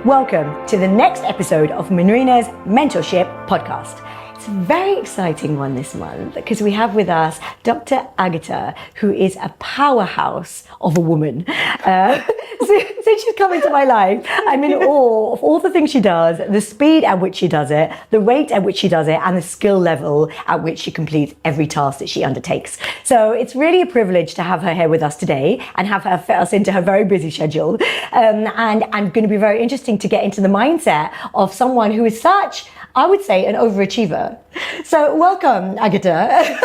Welcome to the next episode of Manrina's Mentorship podcast. It's a very exciting one this month because we have with us Dr. Agata, who is a powerhouse of a woman. Since she's come into my life, I'm in awe of all the things she does, the speed at which she does it, the rate at which she does it, and the skill level at which she completes every task that she undertakes. So it's really a privilege to have her here with us today and have her fit us into her very busy schedule. And I'm going to be very interesting to get into the mindset of someone who is such, I would say, an overachiever. So welcome, Agata.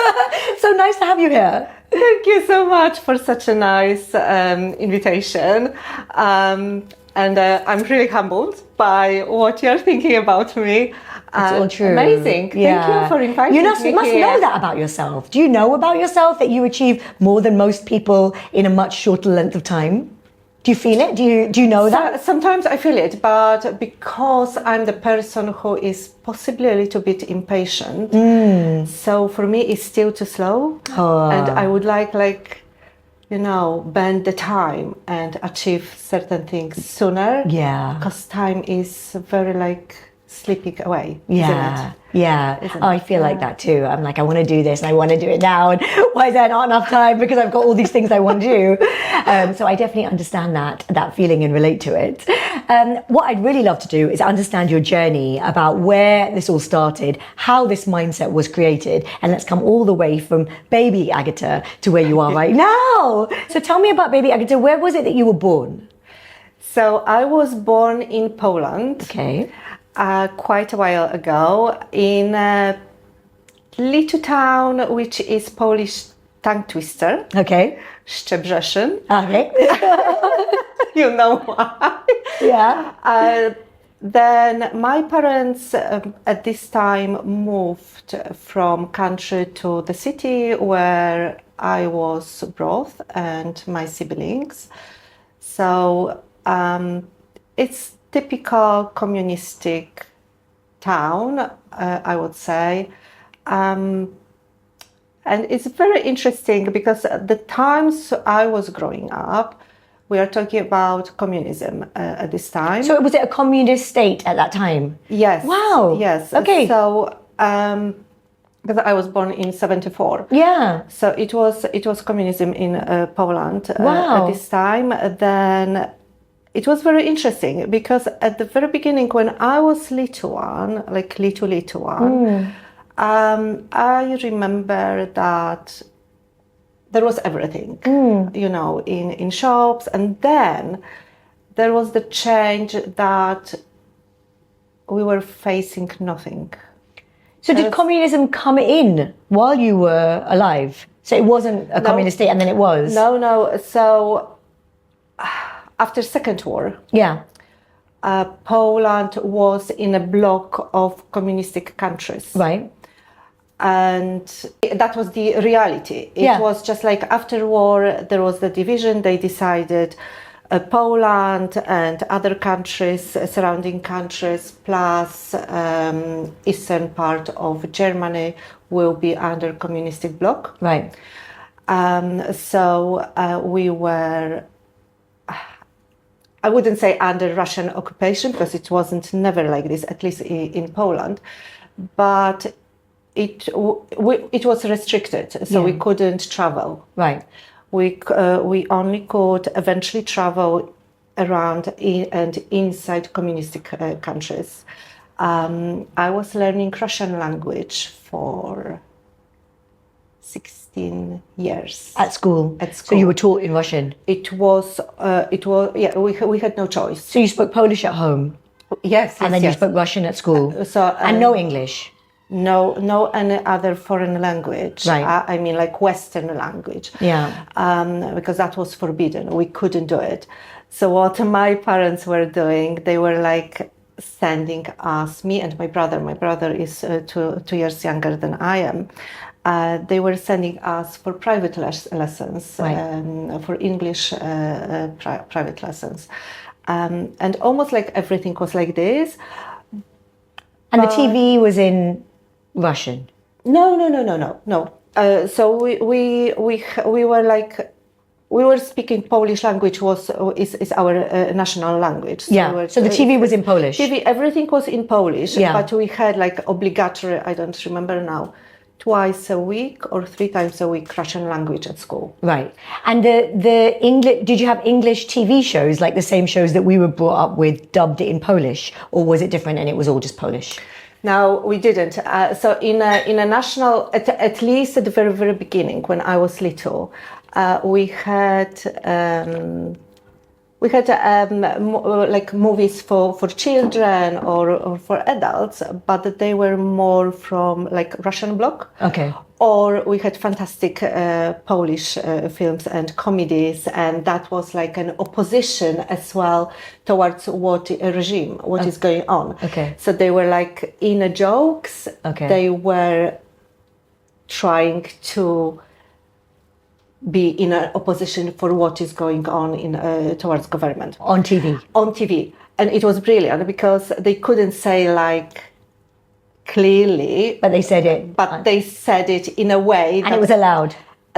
So nice to have you here. Thank you so much for such a nice invitation. And I'm really humbled by what you're thinking about me. It's all true. Amazing. Yeah. Thank you for inviting me. You must know that about yourself. Do you know about yourself that you achieve more than most people in a much shorter length of time? Do you feel it? Do you know that? Sometimes I feel it, but because I'm the person who is possibly a little bit impatient, so for me it's still too slow. And I would like, bend the time and achieve certain things sooner. Yeah. Because time is very slipping away. Yeah. Isn't it? Yeah. I feel like that too. I'm like, I want to do this and I want to do it now. And why is there not enough time? Because I've got all these things I want to do. So I definitely understand that feeling and relate to it. What I'd really love to do is understand your journey about where this all started, how this mindset was created. And let's come all the way from baby Agata to where you are right now. So tell me about baby Agata. Where was it that you were born? So I was born in Poland. Okay. Quite a while ago in a little town which is Polish tongue twister. Okay. Szczebrzeszyn. Okay. You know why. Yeah. Then my parents at this time moved from country to the city where I was brought and my siblings. So it's typical communistic town, I would say. And it's very interesting because at the times I was growing up, we are talking about communism at this time. So was it a communist state at that time? Yes. Wow. Yes. Okay. So, because I was born in 1974. Yeah. So it was communism in Poland Wow. at this time. Then it was very interesting because at the very beginning, when I was little one, I remember that there was everything, in shops. And then there was the change that we were facing nothing. So did communism come in while you were alive? So it wasn't a communist state and then it was? No. So after Second War, Poland was in a block of communistic countries. Right. And that was the reality. It was just like after war, there was the division. They decided Poland and other countries, surrounding countries, plus eastern part of Germany will be under communistic bloc. Right. So we were, I wouldn't say under Russian occupation because it wasn't never like this, at least in Poland, but it was restricted, so we couldn't travel. Right. We only could eventually travel around and inside communistic countries. I was learning Russian language for 16 years. At school? At school. So you were taught in Russian? We had no choice. So you spoke Polish at home? Yes. And then you spoke Russian at school? And no English? No any other foreign language. Right. I mean like Western language. Yeah. Because that was forbidden. We couldn't do it. So what my parents were doing, they were like sending us, me and my brother. My brother is 2 years younger than I am. They were sending us for private lessons, right. For English private lessons. And almost like everything was like this. And the TV was in Russian? No. So we were like, we were speaking Polish language is our national language. So So the TV was in Polish. TV, everything was in Polish, Yeah. but we had like obligatory, I don't remember now, twice a week or 3 times a week Russian language at school. Right. And the English, did you have English TV shows, like the same shows that we were brought up with, dubbed in Polish, or was it different and it was all just Polish? No, we didn't. So in a national, at least at the very, very beginning, when I was little, we had like movies for children or for adults, but they were more from like Russian bloc. Okay. Or we had fantastic Polish films and comedies, and that was like an opposition as well towards what regime, what is going on. Okay. So they were like inner jokes. Okay. They were trying to be in an opposition for what is going on towards government. On TV? On TV. And it was brilliant because they couldn't say like clearly, But they said it. but they said it in a way And it was allowed?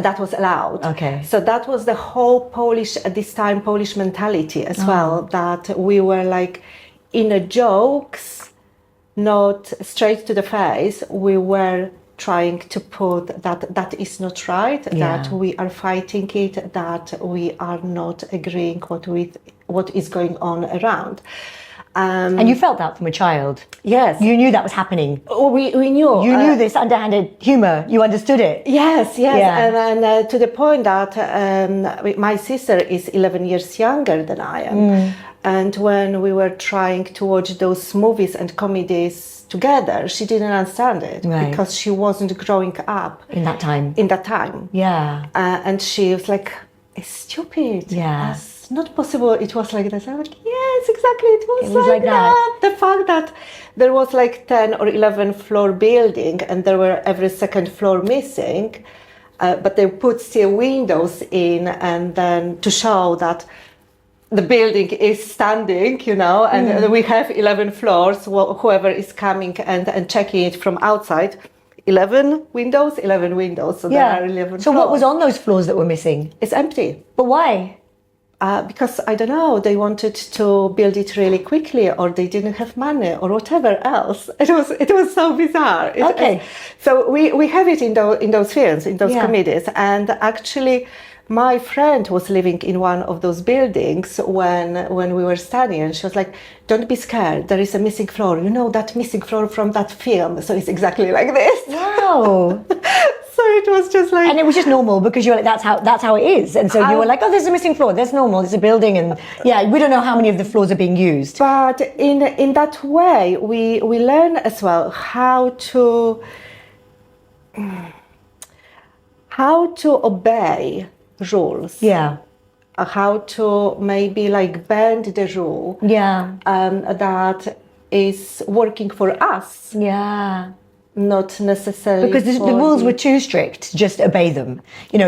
that was allowed. Okay. So that was the whole Polish, at this time, Polish mentality as well, that we were like inner jokes, not straight to the face. We were trying to put that is not right, that we are fighting it, that we are not agreeing with what is going on around. And you felt that from a child? Yes. You knew that was happening? We knew. You knew this underhanded humour? You understood it? Yes. Yeah. And to the point that my sister is 11 years younger than I am. And when we were trying to watch those movies and comedies together, she didn't understand it because she wasn't growing up In that time? in that time. Yeah. And she was like, it's stupid. Yeah. It's not possible. It was like that. I'm like, yes, exactly. It was like that. The fact that there was like 10 or 11 floor building and there were every second floor missing, but they put still windows in, and then to show that the building is standing, and we have 11 floors. Whoever is coming and checking it from outside, 11 windows. So there are 11 So floors. what was on those floors that were missing? It's empty. But why? Because I don't know, they wanted to build it really quickly, or they didn't have money, or whatever else. It was so bizarre. So we have it in those films, in those comedies, and actually, my friend was living in one of those buildings when we were studying, and she was like, "Don't be scared. There is a missing floor. You know that missing floor from that film. So it's exactly like this." Wow. So it was just like, And it was just normal because you were like, that's how it is. And so you were like, oh, there's a missing floor. That's normal. It's a building, and we don't know how many of the floors are being used. But in that way, we learn as well how to obey rules. Yeah. How to maybe like bend the rule. Yeah. That is working for us. Yeah. Not necessarily because the rules were too strict. Just obey them.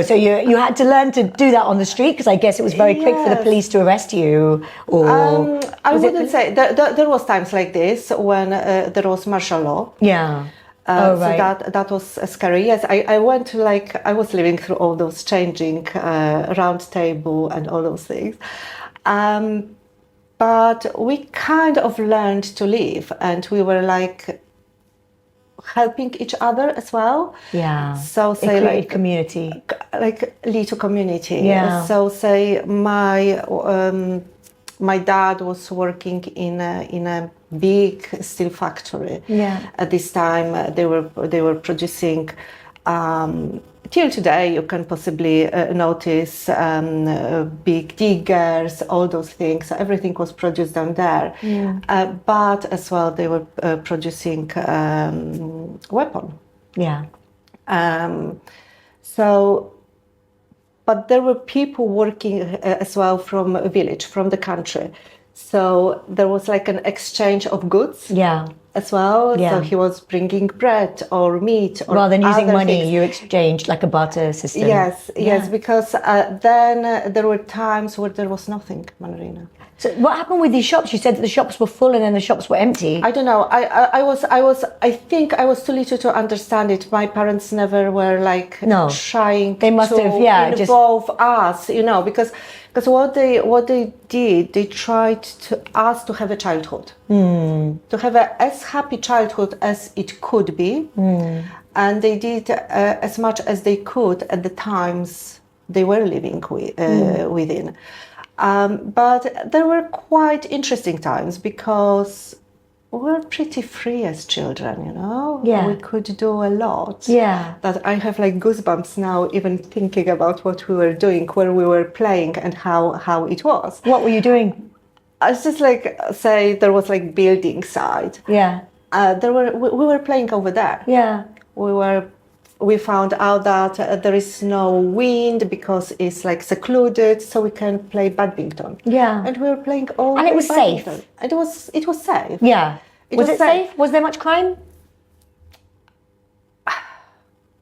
So you had to learn to do that on the street, because I guess it was very quick for the police to arrest you. Or I wouldn't say there was times like this when there was martial law. Yeah. So that was scary. Yes, I went to I was living through all those changing round table and all those things. But we kind of learned to live, and we were helping each other as well. Yeah. So say created community. Little community. Yeah. So say my dad was working in a big steel factory. Yeah. At this time, they were producing. Till today, you can possibly notice big diggers, all those things. So everything was produced down there. Yeah. But as well, they were producing weapon. Yeah. But there were people working as well from a village, from the country. So there was an exchange of goods. Yeah. As well. Yeah. So he was bringing bread or meat, or rather than using money, things. You exchanged like a barter system. Yes, because then there were times where there was nothing, Manrina. So what happened with these shops? You said that the shops were full and then the shops were empty. I don't know. I think I was too little to understand it. My parents never were like trying they must to have, involve us, because what they did, they tried us to have a childhood, to have as happy childhood as it could be, and they did as much as they could at the times they were living within. But there were quite interesting times because we were pretty free as children, Yeah. We could do a lot. Yeah. That I have like goosebumps now, even thinking about what we were doing, where we were playing, and how it was. What were you doing? I was just like, say, there was like building side. Yeah. We were playing over there. Yeah. We found out that there is no wind because it's like secluded, so we can play badminton. Yeah. And we were playing all And it was safe. And it was safe. Yeah. Was it safe? Was there much crime?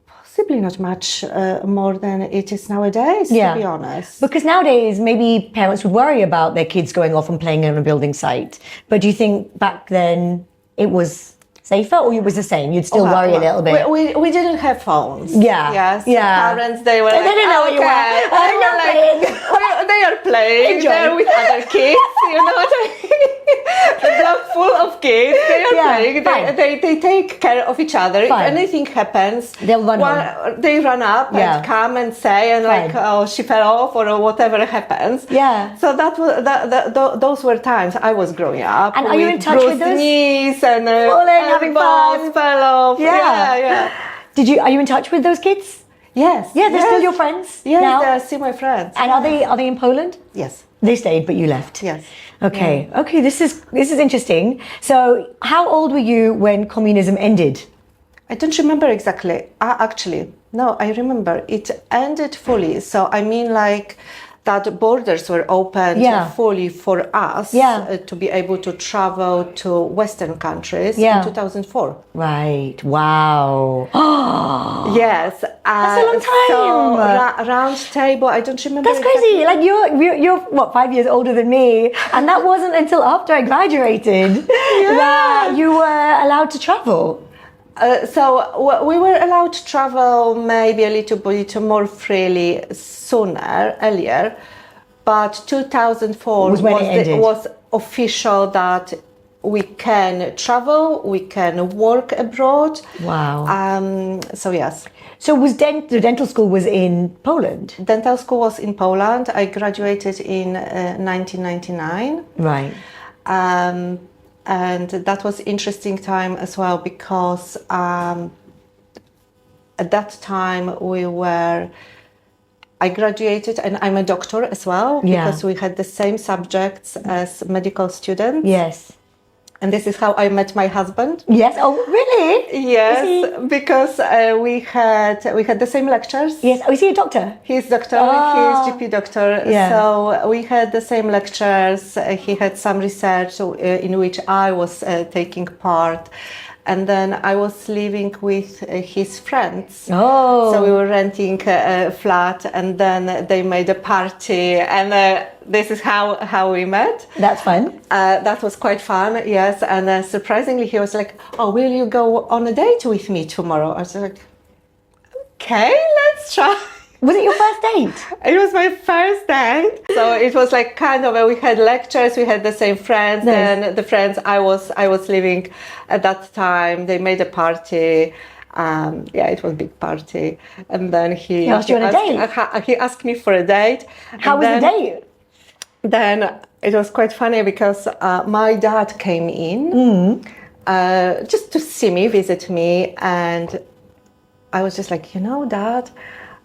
Possibly not much more than it is nowadays, to be honest. Because nowadays, maybe parents would worry about their kids going off and playing on a building site. But do you think back then it was safer, or it was the same? You'd still worry a little bit. We didn't have phones. Yeah. Yes. Yeah. Parents, they were They didn't know what you were. They are playing. Enjoy. They're with other kids. You know what I mean? The block full of kids. They are playing. They take care of each other. Fine. If anything happens, they'll run home. They run up and come and say and like, oh, she fell off or whatever happens. Yeah. So that was those were times I was growing up. And are you in touch with those? Knees and having fun. Fell off. Yeah. Are you in touch with those kids? Yes. Yeah, they're still your friends. Yes, now? they're still my friends. And are they in Poland? Yes. They stayed, but you left. Yes. Okay. Yeah. Okay. This is interesting. So, how old were you when communism ended? I don't remember exactly. Actually, no, I remember it ended fully. So I mean, like that borders were opened fully for us to be able to travel to Western countries in 2004. Right. Wow. Yes. That's a long time. So round table, I don't remember. That's crazy. Like you're what, 5 years older than me, and that wasn't until after I graduated that you were allowed to travel. So we were allowed to travel maybe a little bit more freely earlier, but 2004 was official that we can travel, we can work abroad. Wow. So yes. So the dental school was in Poland? Dental school was in Poland. I graduated in 1999. Right. And that was interesting time as well because at that time I graduated and I'm a doctor as well because we had the same subjects as medical students. Yes. And this is how I met my husband. Yes. Oh, really? Yes, because we had the same lectures. Yes. Oh, is he a doctor? He's doctor. He's GP doctor. Yeah. So we had the same lectures. He had some research in which I was taking part. And then I was living with his friends. Oh. So we were renting a flat, and then they made a party, and this is how we met. That's fun. That was quite fun, yes. And surprisingly, he was like, "Oh, will you go on a date with me tomorrow?" I was like, "Okay, let's try." Was it your first date? It was my first date. So it was like kind of we had lectures, we had the same friends, and the friends I was living at that time, they made a party. It was a big party. And then he asked you on a date. He asked me for a date. How was the date? Then it was quite funny because my dad came in just to see me, visit me, and I was just like, Dad,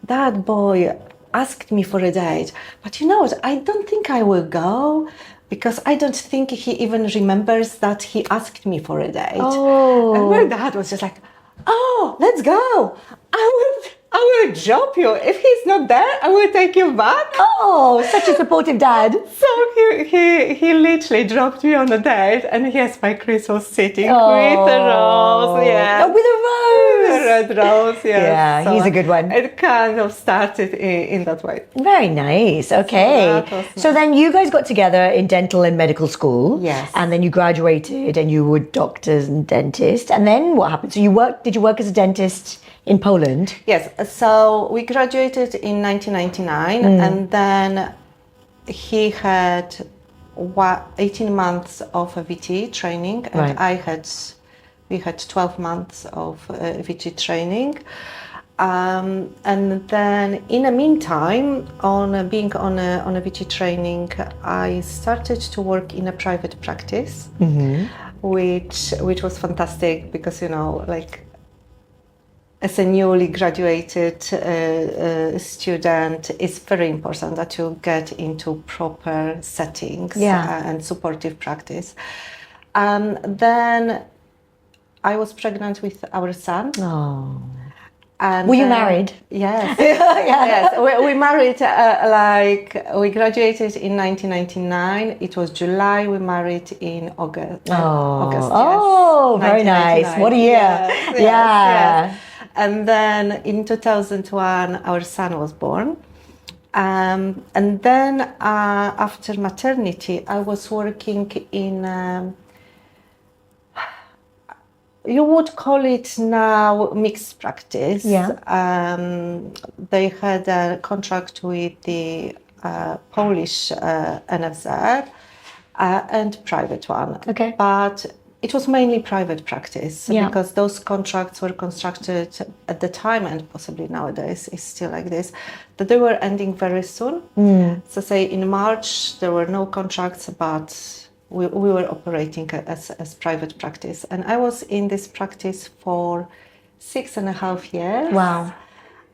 that boy asked me for a date, but what? I don't think I will go because I don't think he even remembers that he asked me for a date. Oh. And my dad was just like, "Oh, let's go. I will drop you. If he's not there, I will take you back. Oh, such a supportive dad. So he literally dropped me on a date, and yes, my Chris was sitting with a rose. Yeah, Oh, with a rose. A red rose. Yes. Yeah, So he's a good one. It kind of started in that way. Very nice. Okay. that was nice. So then you guys got together in dental and medical school. Yes. And then you graduated and you were doctors and dentists. And then what happened? So did you work as a dentist in Poland? Yes. So we graduated in 1999, and then he had 18 months of a VT training, and Right. we had 12 months of VT training. And then in the meantime, being on a VT training, I started to work in a private practice, which was fantastic because, like, as a newly graduated student, it's very important that you get into proper settings and supportive practice. Then I was pregnant with our son. Oh. And Were you married? Yes. Yes. We married, we graduated in 1999. It was July. We married in August. August, yes. Oh, very nice. What a year. Yes. And then in 2001, our son was born. And then after maternity, I was working in, you would call it now mixed practice. Yeah. They had a contract with the Polish NFZ and private one. Okay. But it was mainly private practice because those contracts were constructed at the time, and possibly nowadays is still like this, that they were ending very soon. So say in March there were no contracts, but we were operating as private practice. And I was in this practice for 6.5 years. Wow.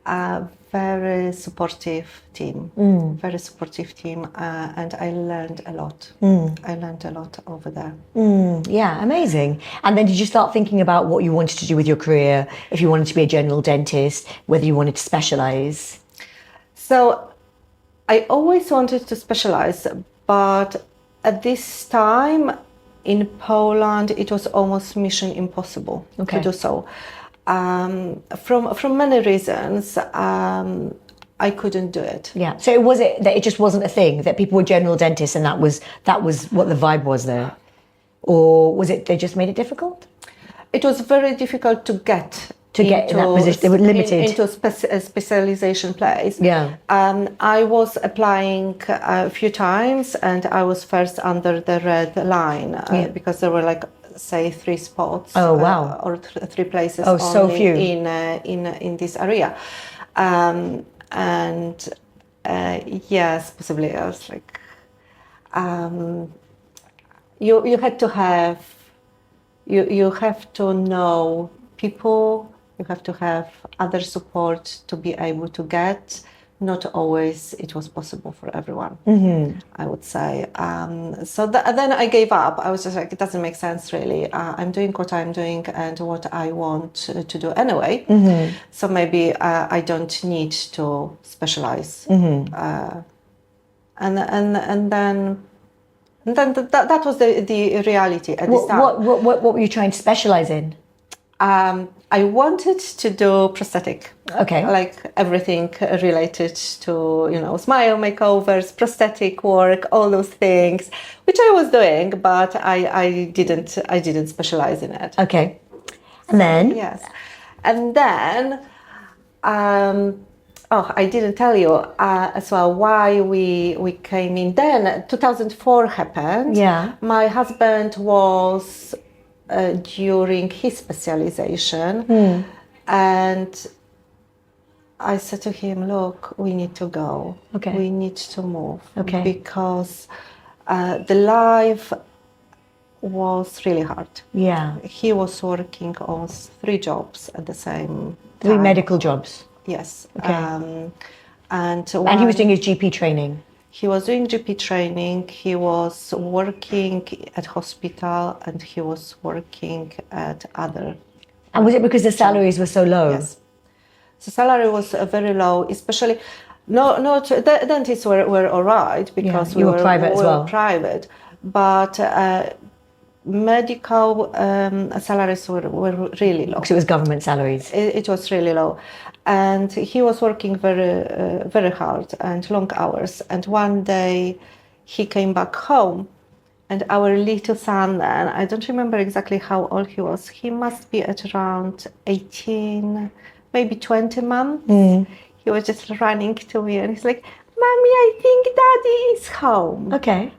A very supportive team, and I learned a lot. I learned a lot over there. Yeah, amazing. And then did you start thinking about what you wanted to do with your career, if you wanted to be a general dentist, whether you wanted to specialise? So I always wanted to specialise, but at this time in Poland, it was almost mission impossible to do so. From many reasons, I couldn't do it. Yeah. So was it that it just wasn't a thing, that people were general dentists and that was what the vibe was there? Or was it they just made it difficult? It was very difficult to get in that position. They were limited into a specialization place. Yeah. I was applying a few times, and I was first under the red line because there were say 3 spots. Oh wow! Or 3 places. Oh, so only few in this area, yes, possibly I was like, you had to have. You have to know people, you have to have other support to be able to get. Not always it was possible for everyone, I would say. So then I gave up. I was just like, it doesn't make sense really. I'm doing what I'm doing and what I want to do anyway. So maybe I don't need to specialize. And then that was the reality at this time. What were you trying to specialise in? I wanted to do prosthetic. Okay. Like everything related to, smile makeovers, prosthetic work, all those things, which I was doing, but I didn't specialize in it. Okay. And then? Yes. And then, I didn't tell you as well why we came in. Then 2004 happened. Yeah. My husband was during his specialization, and I said to him, look, we need to go. Okay. We need to move. Okay. Because the life was really hard. Yeah. He was working on 3 jobs at the same time. 3 medical jobs. Yes. Okay. And he was doing his GP training. He was doing GP training. He was working at hospital, and he was working at other. And was it because the salaries were so low? Yes. So salary was very low, especially not the dentists were all right because you were private as well. Private, but medical salaries were really low. Because it was government salaries. It was really low, and he was working very hard and long hours. And one day, he came back home, and our little son, and I don't remember exactly how old he was. He must be at around 18, maybe 20 months. He was just running to me, and he's like, "Mommy, I think Daddy is home." Okay.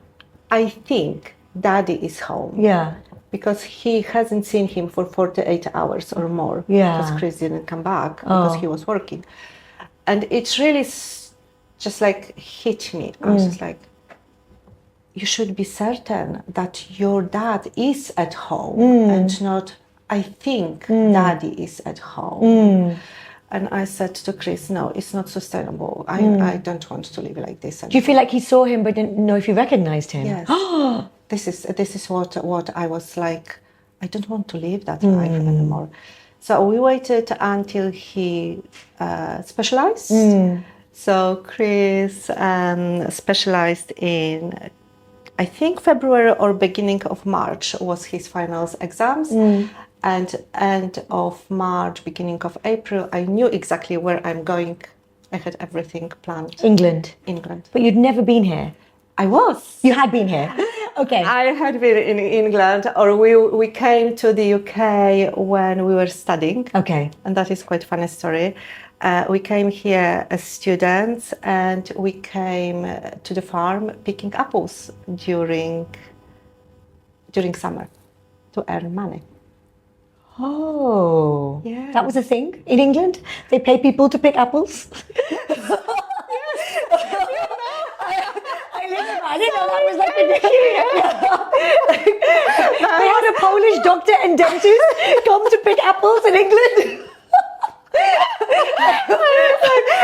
I think Daddy is home. Yeah. Because he hasn't seen him for 48 hours or more. Yeah. Because Chris didn't come back because he was working. And it's really just like hit me. I was just like, you should be certain that your dad is at home and not, I think Daddy is at home. And I said to Chris, no, it's not sustainable. I don't want to live like this anymore. Do you feel like he saw him but didn't know if you recognized him? Yes. This is what I was like, I don't want to live that life anymore. So we waited until he specialized. So Chris specialized in, I think February or beginning of March was his final exams. And end of March, beginning of April, I knew exactly where I'm going. I had everything planned. England. England. But you'd never been here. I was. You had been here. Okay. I had been in England, or we came to the UK when we were studying. Okay. And that is quite a funny story. We came here as students, and we came to the farm picking apples during summer to earn money. Oh. Yeah. That was a thing in England? They pay people to pick apples? I didn't know that was like a They had a Polish doctor and dentist come to pick apples in England.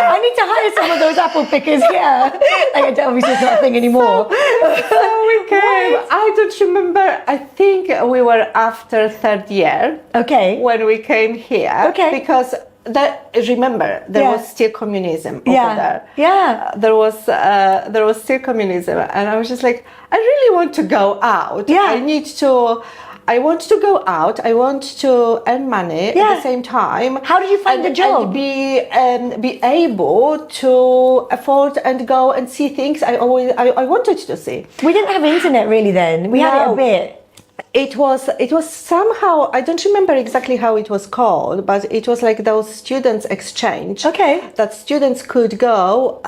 I need to hire some of those apple pickers here. Like, obviously it's not a thing anymore. So we came, I don't remember, I think we were after third year. Okay. When we came here. Okay. Because remember, there was still communism over there. Yeah. There was still communism, and I was just like, I really want to go out. Yeah. I want to go out. I want to earn money at the same time. How did you find the job? And be able to afford and go and see things I wanted to see. We didn't have internet really then. We had it a bit. It was somehow, I don't remember exactly how it was called, but it was like those students exchange. Okay. That students could go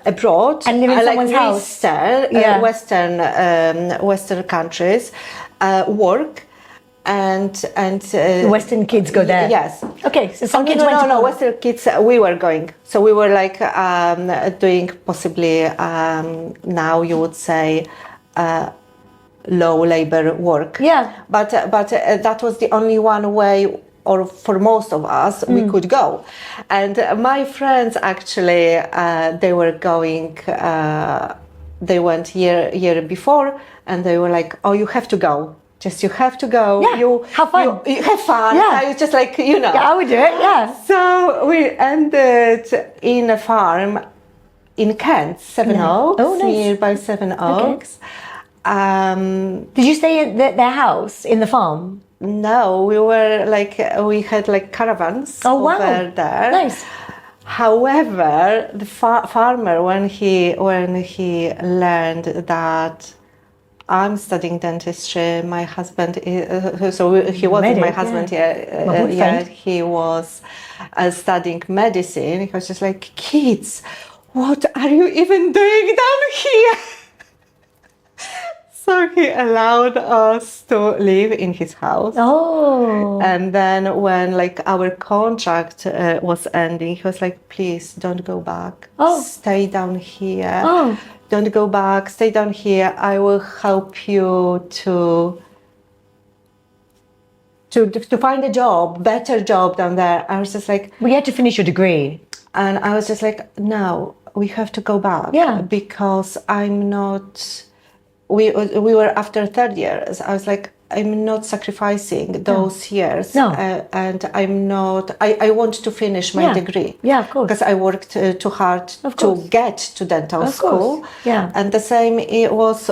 abroad and live in someone's house. Western countries, work and Western kids go there. Yes. Okay. So some kids went to Western kids. We were going. So we were like doing possibly now you would say. Low labor work. Yeah. But that was the only one way, or for most of us, we could go. And my friends actually, they were going. They went year before, and they were like, "Oh, you have to go. You have to go. Yeah. You have fun. You have fun." Yeah. It's just like Yeah, I would do it. Yeah. So we ended in a farm in Kent, Sevenoaks, nice. nearby Sevenoaks. Okay. Did you stay at their house in the farm? No, we had like caravans over there. Nice. However, the farmer, when he learned that I'm studying dentistry, my husband he wasn't my husband yet. He was studying medicine. He was just like, "Kids, what are you even doing down here?" So he allowed us to live in his house. Oh. And then when like our contract was ending, he was like, "Please don't go back. Oh. Stay down here. Oh. Don't go back. Stay down here. I will help you to find a job, better job down there." I was just like, well, you had to finish your degree. And I was just like, "No, we have to go back." Yeah. Because I'm not. We were after third years. I was like, I'm not sacrificing those years. No. And I'm not. I want to finish my degree. Yeah, of course. Because I worked too hard to get to dental school. Yeah. And the same it was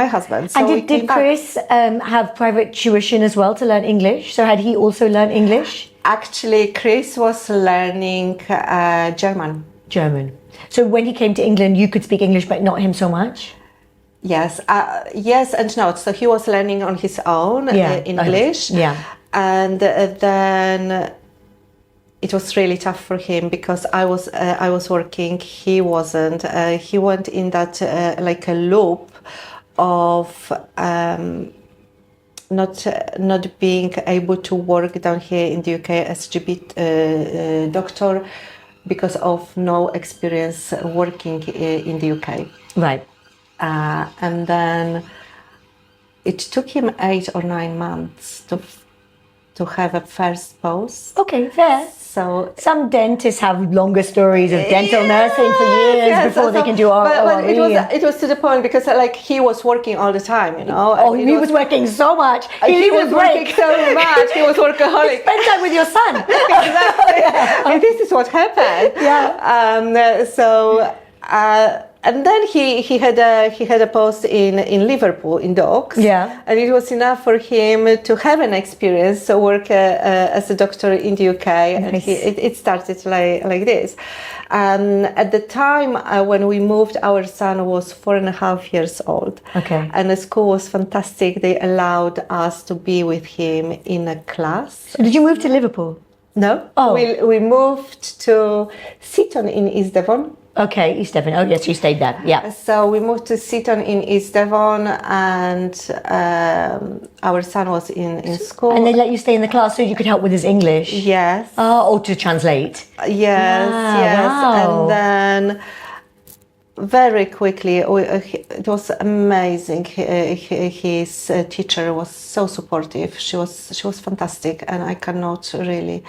my husband. So and did Chris have private tuition as well to learn English? So had he also learned English? Actually, Chris was learning German. German. So when he came to England, you could speak English, but not him so much? Yes, yes and no. So he was learning on his own English. Yeah. And then it was really tough for him because I was working. He wasn't. He went in that like a loop of not being able to work down here in the UK as GP doctor because of no experience working in the UK. Right. And then it took him 8 or 9 months to have a first post. Okay, fair. So some dentists have longer stories of dental nursing for years before they can do ORE. But it was to the point because like he was working all the time, you know. Oh, he was working so much. He was working so much. He was workaholic. Spend time with your son. Exactly. And this is what happened. Yeah. And then he had a post in Liverpool in dogs. Yeah. And it was enough for him to have an experience, so work as a doctor in the UK. And it started like this. At the time when we moved, our son was 4.5 years old. Okay. And the school was fantastic. They allowed us to be with him in a class. So did you move to Liverpool? No. Oh. We moved to Seaton in East Devon. Okay, East Devon. Oh, yes, you stayed there. Yeah. So we moved to Seaton in East Devon, and our son was in school. And they let you stay in the class so you could help with his English? Yes. Or to translate? Yes, yes. Wow. And then very quickly, it was amazing. His teacher was so supportive. She was fantastic, and I cannot really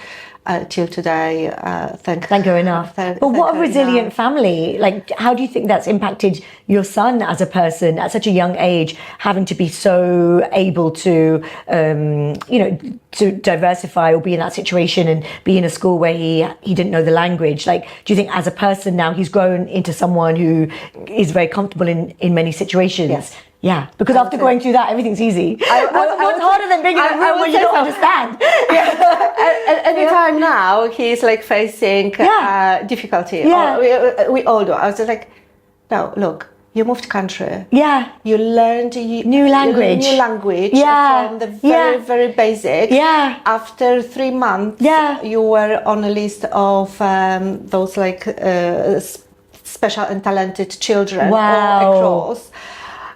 till today thank her enough. But what a resilient family! Like, how do you think that's impacted your son as a person at such a young age, having to be so able to, to diversify or be in that situation and be in a school where he didn't know the language? Like, do you think as a person now he's grown into someone who is very comfortable in many situations? Yes. Yeah, because after going through that, everything's easy. What's harder than being in a room where you don't understand? Any time now, he's like facing difficulty. Yeah. We all do. I was just like, no, look, you moved country. Yeah. You learned new language. Yeah. From the very basic. Yeah. After 3 months, you were on a list of those like special and talented children all across.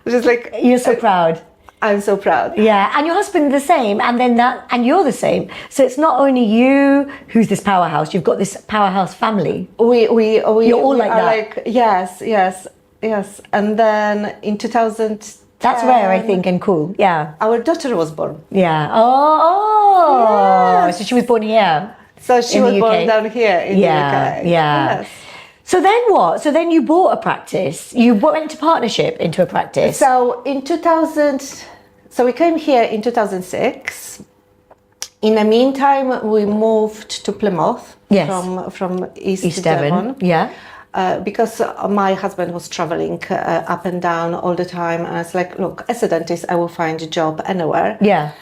Just like you're so proud. I'm so proud. Yeah, and your husband the same, and you're the same. So it's not only you who's this powerhouse. You've got this powerhouse family. You're all like that. Like yes. And then in 2000, that's rare, I think, and cool. Yeah, our daughter was born. Yeah. Oh. Yes. So she was born here. So she was born down here in the UK. Yeah. Yes. So then what? So then you bought a practice. You went into partnership into a practice. So in 2000, so we came here in 2006. In the meantime, we moved to Plymouth from East Devon. Yeah. Because my husband was traveling up and down all the time. And I was like, look, as a dentist, I will find a job anywhere. Yeah.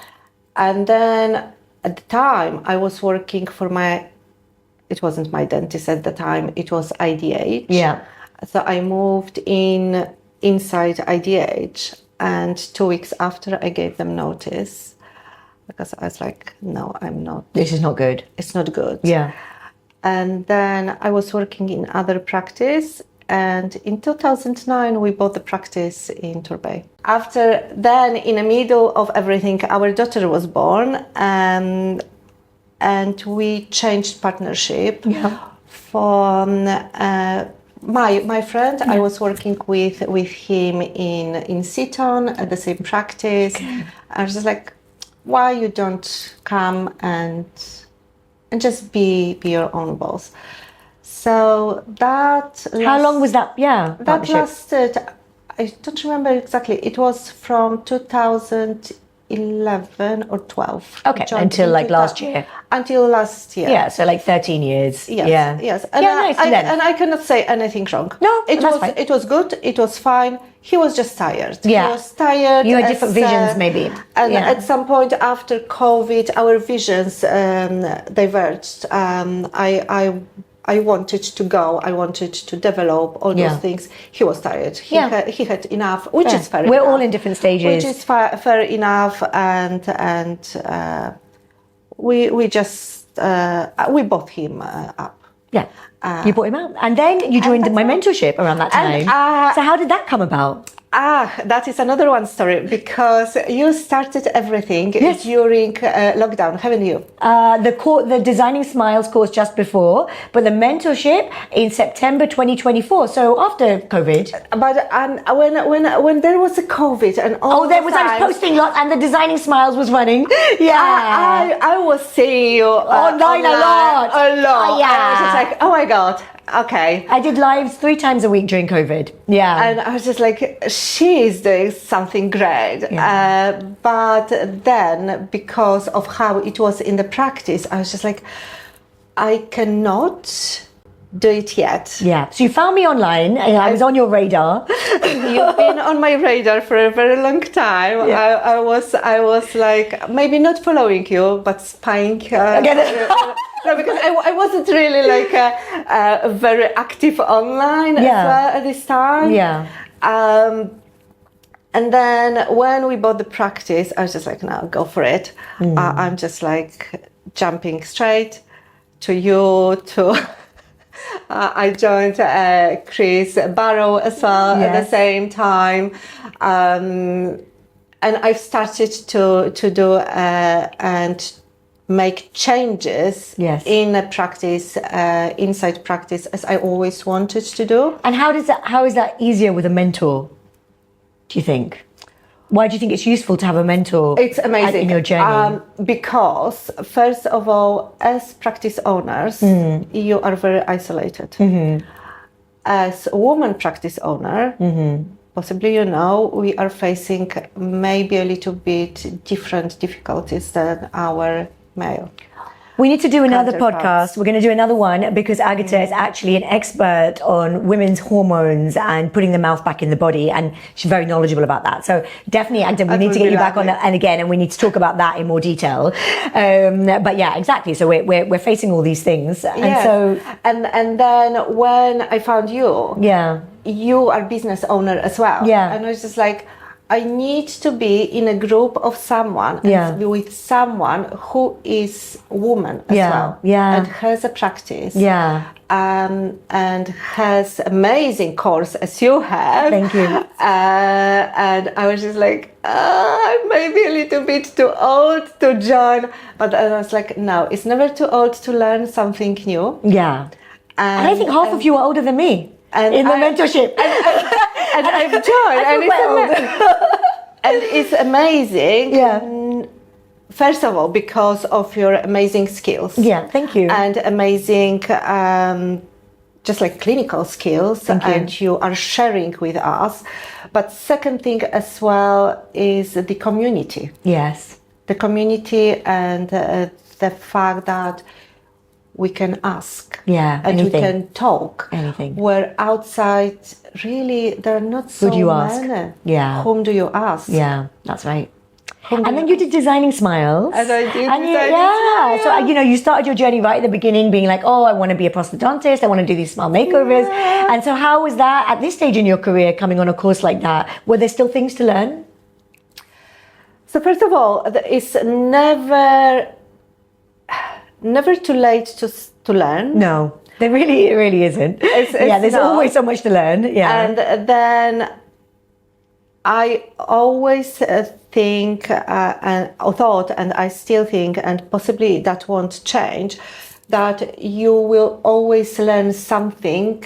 And then at the time, I was working for it wasn't my dentist at the time, it was IDH. Yeah. So I moved inside IDH, and 2 weeks after I gave them notice because I was like, no, I'm not. This is not good. It's not good. Yeah. And then I was working in other practice, and in 2009 we bought the practice in Torbay. After then, in the middle of everything, our daughter was born, and we changed partnership from my friend. I was working with him in Seaton at the same practice. I was just like, why you don't come and just be your own boss? So how long was that? Yeah, that lasted. I don't remember exactly. It was from 2011 11 or 12. Okay, Joined until in like 2000 last year. Until last year. Yeah, so like 13 years. Yes, Yeah. yes. And, Yeah, nice. and I cannot say anything wrong. No, it that's was fine. it was good. It was fine. He was just tired. Yeah. He was tired. You had different visions, maybe. And Yeah. at some point after COVID, our visions diverged. I wanted to go. I wanted to develop all Yeah. those things. He was tired. He had enough, which Yeah. is fair We're enough. all in different stages. Which is fair enough, and we just we bought him up. Yeah. You brought him out. And then you joined my mentorship around that time. So how did that come about? That is another one story, because you started everything during lockdown, haven't you? The Designing Smiles course just before, but the mentorship in September 2024. So after COVID. But when there was a COVID and all I was posting lots, and the Designing Smiles was running. Yeah. I was seeing you online a lot. Yeah. I was just like, oh my God. Okay. I did lives 3 times a week during COVID. Yeah. And I was just like, she is doing something great. Yeah. But then, because of how it was in the practice, I was just like, I cannot do it yet. Yeah. So you found me online, and I was on your radar. You've been on my radar for a very long time. Yeah. I was like, maybe not following you, but spying. No, because I wasn't really like very active online as well at this time. Yeah. And then when we bought the practice, I was just like, no, go for it. I'm just like jumping straight to you, I joined Chris Barrow as well at the same time. And I've started to do and make changes in a practice, inside practice, as I always wanted to do. And how is that easier with a mentor, do you think? Why do you think it's useful to have a mentor? It's amazing in your journey? Because first of all, as practice owners, you are very isolated. Mm-hmm. As a woman practice owner, possibly we are facing maybe a little bit different difficulties than our male. We need to do another podcast. We're going to do another one, because Agata is actually an expert on women's hormones and putting the mouth back in the body, and she's very knowledgeable about that. So definitely, Agata, we need to get you back on that, and again, and we need to talk about that in more detail. But yeah, exactly. So we're facing all these things, and then when I found you, you are business owner as well, and I was just like, I need to be in a group of someone, with someone who is woman as well, and has a practice, and has amazing course as you have. Thank you. And I was just like, I'm maybe a little bit too old to join, but I was like, no, it's never too old to learn something new. Yeah, and I think half of you are older than me. And in the mentorship. And I've joined. And it's amazing. Yeah. First of all, because of your amazing skills. Yeah, thank you. And amazing, just like clinical skills. And you are sharing with us. But second thing as well is the community. Yes. The community and the fact that we can ask, and anything. we can talk. Anything. Where outside, really, there are not so Who do you many. Ask? Yeah. Whom do you ask? Yeah, that's right. And then you did Designing Smiles. And I did Designing Smiles. So you started your journey right at the beginning, being like, oh, I want to be a prosthodontist. I want to do these smile makeovers. Yeah. And so how was that at this stage in your career, coming on a course like that? Were there still things to learn? So first of all, it's never too late to learn. No, it really isn't. There's always so much to learn. Yeah. And then I always think and thought, and I still think, and possibly that won't change, that you will always learn something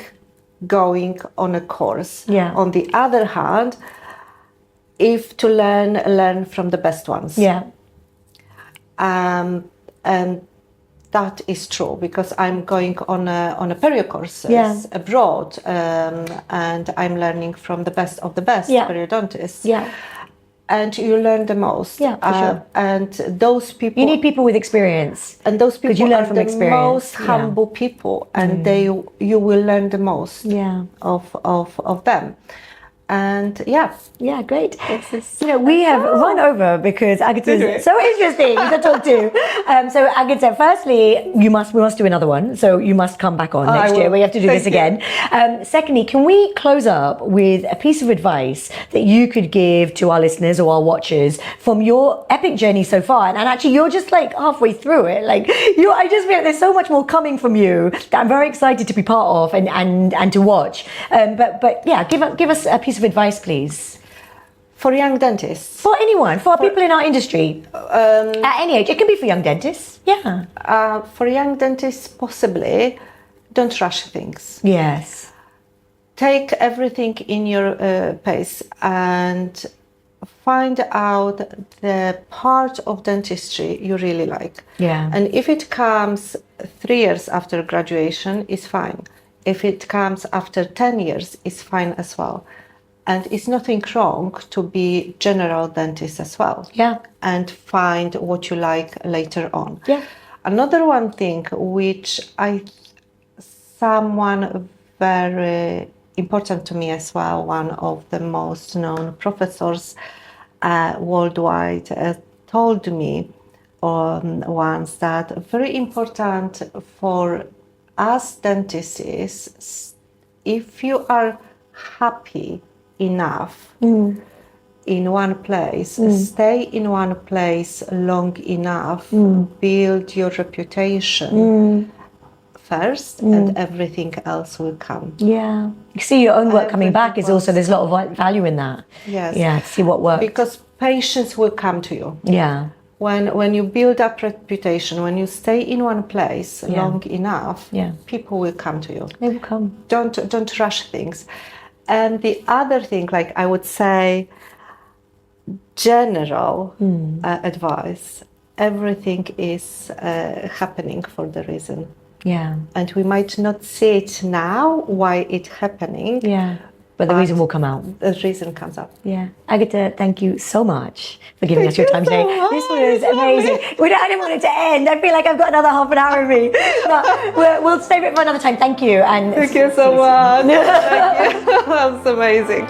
going on a course. Yeah. On the other hand, if to learn from the best ones. Yeah. And that is true, because I'm going on a perio courses abroad, and I'm learning from the best of the best periodontists. Yeah. and you learn the most. Yeah, for sure. And those people, You need people with experience. and those people you learn are from the experience. most humble people, and you will learn the most of them. And yeah, great. We have run over because Agata is so interesting to talk to. So Agata, firstly, we must do another one. So you must come back on next year. We have to do this again. Secondly, can we close up with a piece of advice that you could give to our listeners or our watchers from your epic journey so far? And actually, you're just like halfway through it. I just feel like there's so much more coming from you that I'm very excited to be part of and to watch. But yeah, give us a piece of advice, please. For young dentists. For anyone, for people in our industry, at any age. It can be for young dentists, For young dentists, possibly, don't rush things. Yes. Take everything in your pace and find out the part of dentistry you really like. Yeah. And if it comes 3 years after graduation, it's fine. If it comes after 10 years, it's fine as well. And it's nothing wrong to be general dentist as well. Yeah. And find what you like later on. Yeah. Another one thing which someone very important to me as well, one of the most known professors worldwide told me once that very important for us dentists is if you are happy enough in one place, stay in one place long enough, build your reputation first, and everything else will come. Yeah. You see your own work coming back is also, there's a lot of value in that. Yes. Yeah, to see what works. Because patients will come to you. Yeah. When you build up reputation, when you stay in one place long enough, people will come to you. They will come. Don't rush things. And the other thing, I would say, general advice, everything is happening for the reason. Yeah. And we might not see it now, why it's happening. Yeah. But the reason will come out. The reason comes up. Yeah. Agata, thank you so much for giving us your time today. This was amazing. I didn't want it to end. I feel like I've got another half an hour of me. But we'll save it for another time. Thank you. And thank you so much. Thank you. That was amazing.